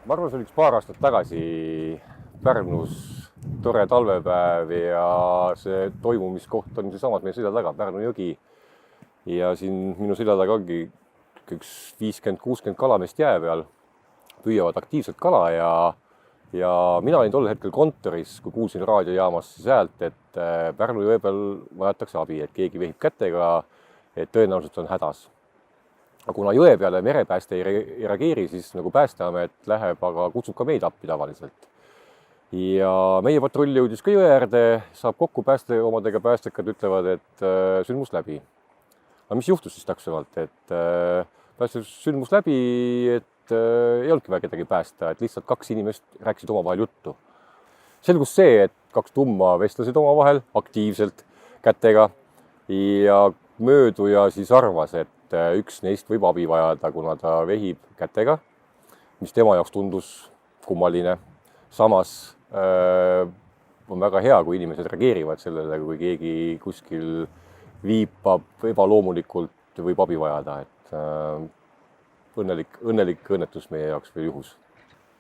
ma arvan, see oli üks paar aastat tagasi Pärnus tore talvepäev ja see toimumiskoht on siinsamas meie selja taga, Pärnu jõgi. Ja siin minu selja taga ongi üks 50-60 kalameest jää peal, püüavad aktiivselt kala ja mina olin tol hetkel kontoris, kui kuulsin raadiojaamas häält, et Pärnu jõe peal vajatakse abi, et keegi vehib kätega, et tõenäoliselt on hädas. Kuna jõe peale merepääste ei reageeri, siis nagu Päästeamet läheb, aga kutsub ka meid appi tavaliselt. Ja meie patrull jõudis ka jõe äärde, saab kokku päästeomadega, päästekad ütlevad, et sündmus läbi. Aga mis juhtus siis täpsemalt, et päästes sündmus läbi, et ei olnudki vaja kedagi päästa, et lihtsalt kaks inimest rääkisid omavahel juttu. Selgus see, et kaks tumma vestlesid omavahel aktiivselt kätega ja mööduja siis arvas, et üks neist võib abi vajada, kuna ta vehib kätega, mis tema jaoks tundus kummaline. Samas on väga hea, kui inimesed reageerivad sellele, kui keegi kuskil viipab ebaloomulikult, võib abi vajada. Et õnnelik õnnetus meie jaoks või juhus.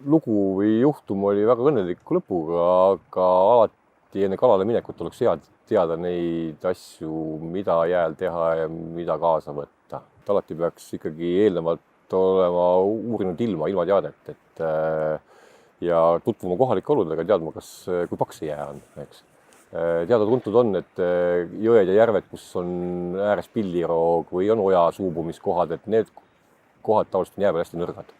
Lugu või juhtum oli väga õnneliku lõpuga, aga alati enne kalale minekut oleks hea teada neid asju, mida jääl teha ja mida kaasa võtta. Alati peaks ikkagi eelnevalt olema uurinud ilmateadet, et ja tutvuma kohalike oludega, teadma, kui paks see jää on. Eks. Teada-tuntud on, et jõed ja järved, kus on ääres pilliroog või on oja suubumiskohad, et need kohad tavaliselt on jää peal hästi nõrgad.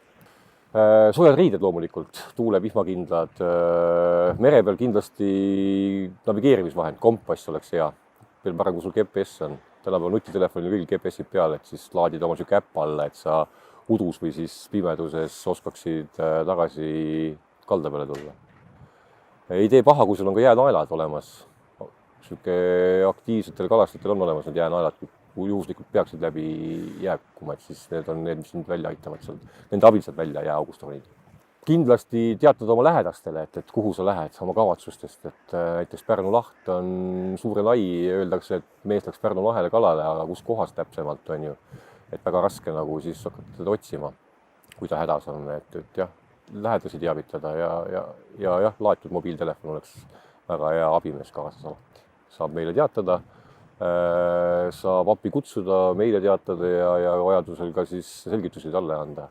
Soojad riided loomulikult, tuule vihmakindlad, mere peal kindlasti navigeerimisvahend, kompass oleks hea. Veel parem, kui sul GPS on. Tänapäeval nutitelefonil kõigil GPS-id peal, et siis laadid oma siuke äpp alla, et sa udus või siis pimeduses oskaksid tagasi kalda peale tulla. Ei tee paha, kui sul on ka jäänaelad olemas. Siuke aktiivsetel kalastajatel on olemas need jäänaelad, kui juhuslikult peaksid läbi jääkuma, et siis need on need, mis sind välja aitavad seal. Nende abil saad välja jääaugust ronida. Kindlasti teatada oma lähedastele, et kuhu sa lähed oma kavatsustest, et näiteks Pärnu laht on suure lai, öeldakse, et mees läks Pärnu lahele kalale, aga kus kohas täpsemalt on ju, et väga raske nagu siis hakata teda otsima, kui ta hädas on, et jah, lähedasi teavitada ja laetud mobiiltelefon oleks väga hea abimees kaasas alati. Saab meile teatada, saab appi kutsuda, meile teatada ja vajadusel ka siis selgitusi talle anda.